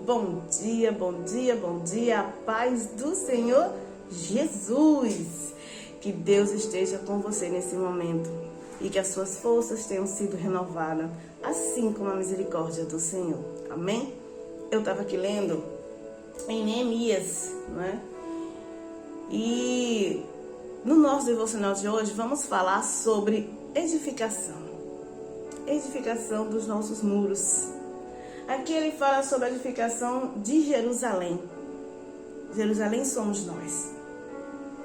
bom dia, bom dia, bom dia, a paz do Senhor Jesus. Que Deus esteja com você nesse momento e que as suas forças tenham sido renovadas, assim como a misericórdia do Senhor. Amém? Eu estava aqui lendo em Neemias, né? E no nosso devocional de hoje vamos falar sobre edificação dos nossos muros. Aqui ele fala sobre a edificação de Jerusalém. Jerusalém somos nós.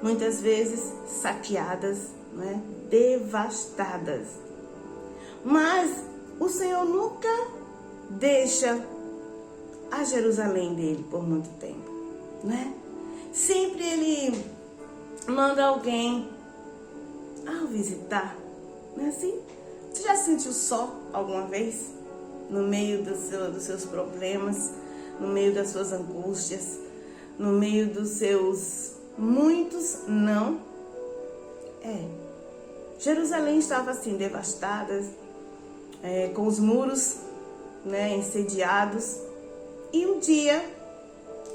Muitas vezes saqueadas, né? Devastadas. Mas o Senhor nunca deixa a Jerusalém dele por muito tempo, né? Sempre ele manda alguém ao visitar, não é assim? Você já sentiu só alguma vez? No meio dos seus problemas, no meio das suas angústias, no meio dos seus muitos não? Jerusalém estava assim, devastada, com os muros, né, incendiados. E um dia,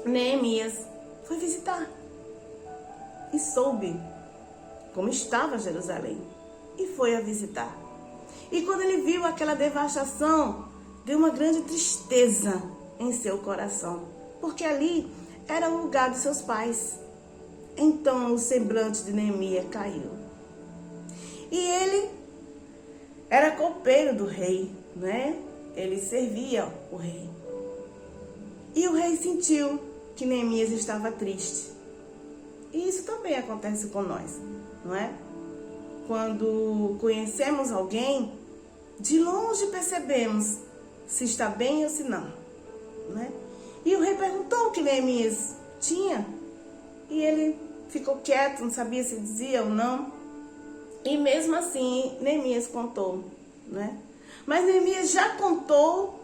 Neemias foi visitar e soube como estava Jerusalém e foi a visitar. E quando ele viu aquela devastação, deu uma grande tristeza em seu coração, porque ali era o lugar dos seus pais. Então o semblante de Neemias caiu. E ele era copeiro do rei, né? Ele servia o rei. E o rei sentiu que Neemias estava triste. E isso também acontece com nós, não é? Quando conhecemos alguém, de longe percebemos se está bem ou se não, né? E o rei perguntou o que Neemias tinha. E ele ficou quieto, não sabia se dizia ou não. E mesmo assim, Neemias contou, né? Mas Neemias já contou.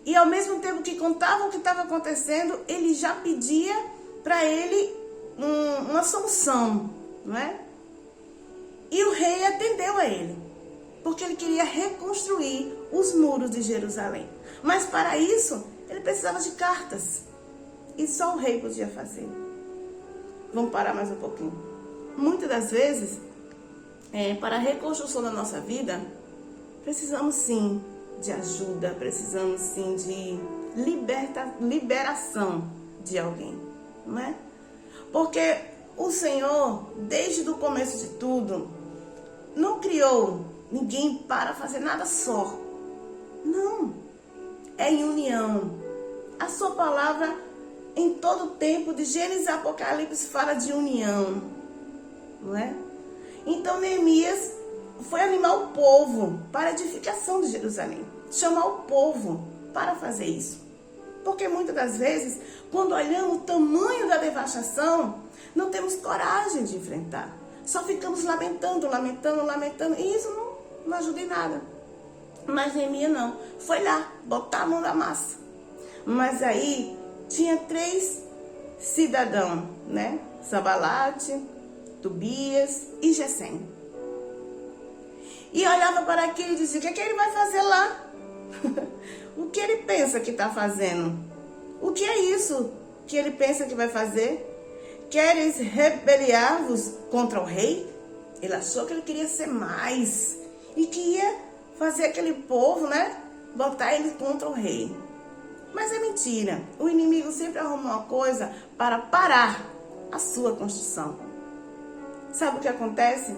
E ao mesmo tempo que contava o que estava acontecendo, ele já pedia para ele uma solução, não é? E o rei atendeu a ele, porque ele queria reconstruir os muros de Jerusalém. Mas para isso, ele precisava de cartas. E só o rei podia fazer. Vamos parar mais um pouquinho. Muitas das vezes, para a reconstrução da nossa vida, precisamos sim de ajuda, precisamos sim de liberação de alguém, não é? Porque o Senhor, desde o começo de tudo, não criou ninguém para fazer nada só. Não. É em união. A sua palavra, em todo tempo, de Gênesis e Apocalipse, fala de união, não é? Então Neemias foi animar o povo para a edificação de Jerusalém. Chamar o povo para fazer isso. Porque muitas das vezes, quando olhamos o tamanho da devastação, não temos coragem de enfrentar. Só ficamos lamentando. E isso não ajuda em nada. Mas Neemias não. Foi lá, botar a mão na massa. Mas aí tinha 3 cidadãos, né? Sambalate, Tobias e Gesem. E olhava para aquilo e dizia: o que é que ele vai fazer lá? O que ele pensa que está fazendo? O que é isso que ele pensa que vai fazer? Queres rebeliar-vos contra o rei? Ele achou que ele queria ser mais e que ia fazer aquele povo, né? Botar ele contra o rei. Mas é mentira. O inimigo sempre arruma uma coisa para parar a sua construção. Sabe o que acontece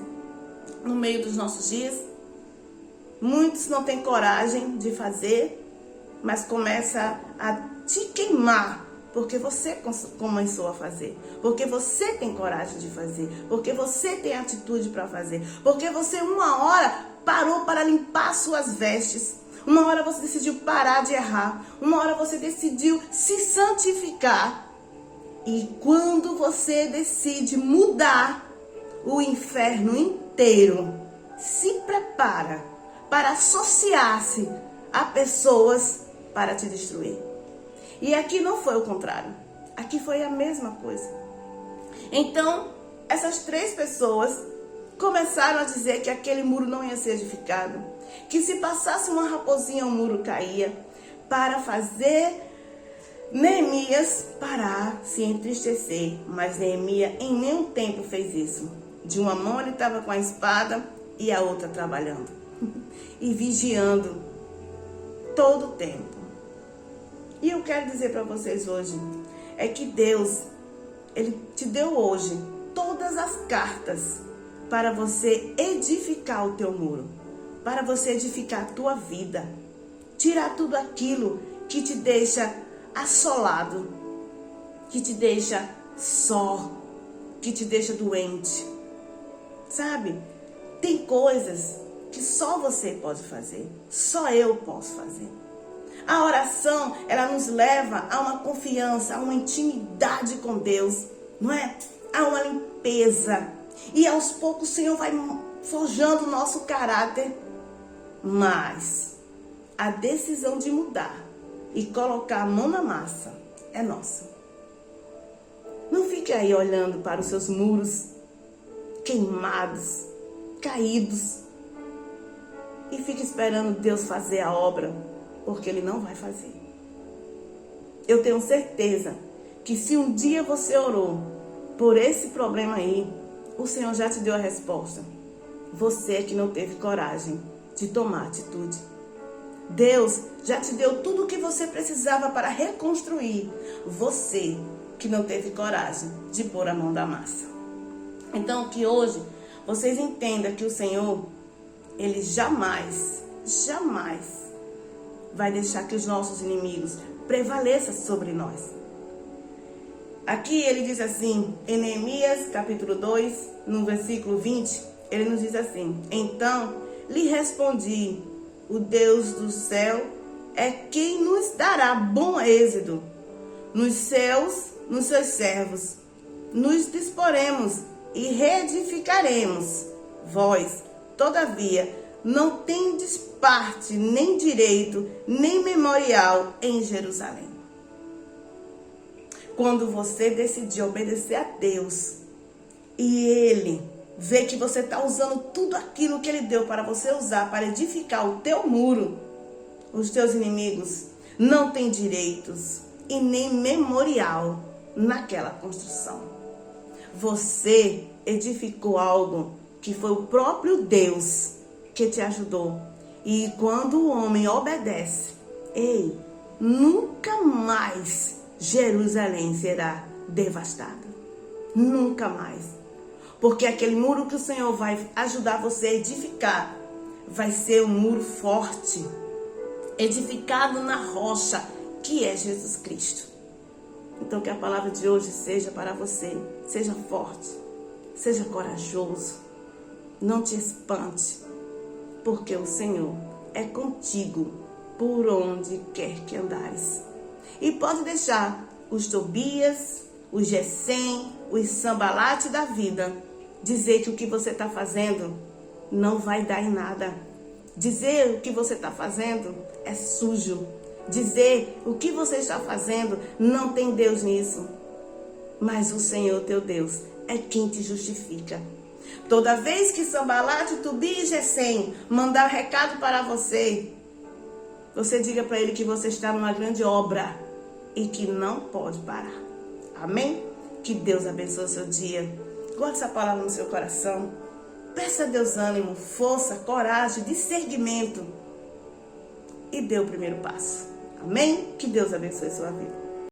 no meio dos nossos dias? Muitos não têm coragem de fazer, mas começa a te queimar, porque você começou a fazer, porque você tem coragem de fazer, porque você tem atitude para fazer, porque você uma hora parou para limpar suas vestes, uma hora você decidiu parar de errar, uma hora você decidiu se santificar. E quando você decide mudar, o inferno inteiro se prepara para associar-se a pessoas para te destruir. E aqui não foi o contrário. Aqui foi a mesma coisa. Então, essas 3 pessoas começaram a dizer que aquele muro não ia ser edificado, que se passasse uma raposinha o muro caía, para fazer Neemias parar, se entristecer, mas Neemias em nenhum tempo fez isso. De uma mão ele estava com a espada e a outra trabalhando e vigiando todo o tempo. E eu quero dizer para vocês hoje, é que Deus, Ele te deu hoje todas as cartas para você edificar o teu muro, para você edificar a tua vida, tirar tudo aquilo que te deixa assolado, que te deixa só, que te deixa doente. Sabe? Tem coisas que só você pode fazer, só eu posso fazer. A oração, ela nos leva a uma confiança, a uma intimidade com Deus, não é? A uma limpeza. E aos poucos o Senhor vai forjando o nosso caráter. Mas a decisão de mudar e colocar a mão na massa é nossa. Não fique aí olhando para os seus muros queimados, caídos, e fique esperando Deus fazer a obra, porque Ele não vai fazer. Eu tenho certeza que se um dia você orou por esse problema aí, o Senhor já te deu a resposta. Você é que não teve coragem de tomar atitude. Deus já te deu tudo o que você precisava para reconstruir. Você que não teve coragem de pôr a mão da massa. Então que hoje vocês entendam que o Senhor, Ele jamais vai deixar que os nossos inimigos prevaleçam sobre nós. Aqui ele diz assim, em Neemias capítulo 2, no versículo 20, ele nos diz assim: então lhe respondi, o Deus do céu é quem nos dará bom êxito nos céus, nos seus servos. Nos disporemos e reedificaremos. Vós, todavia, não tendes parte, nem direito, nem memorial em Jerusalém. Quando você decidir obedecer a Deus e Ele vê que você está usando tudo aquilo que Ele deu para você usar para edificar o teu muro, os teus inimigos não têm direitos e nem memorial naquela construção. Você edificou algo que foi o próprio Deus que te ajudou. E quando o homem obedece, nunca mais Jerusalém será devastada. Nunca mais. Porque aquele muro que o Senhor vai ajudar você a edificar vai ser um muro forte, edificado na rocha, que é Jesus Cristo. Então que a palavra de hoje seja para você. Seja forte, seja corajoso, não te espante, porque o Senhor é contigo por onde quer que andares. E pode deixar os Tobias, os Gesem, os Sambalate da vida dizer que o que você está fazendo não vai dar em nada. Dizer o que você está fazendo é sujo. Dizer o que você está fazendo não tem Deus nisso. Mas o Senhor teu Deus é quem te justifica. Toda vez que Sambalate, Tobias e Gesem mandar recado para você, você diga para ele que você está numa grande obra e que não pode parar. Amém? Que Deus abençoe o seu dia. Guarde essa palavra no seu coração. Peça a Deus ânimo, força, coragem, discernimento. E dê o primeiro passo. Amém? Que Deus abençoe a sua vida.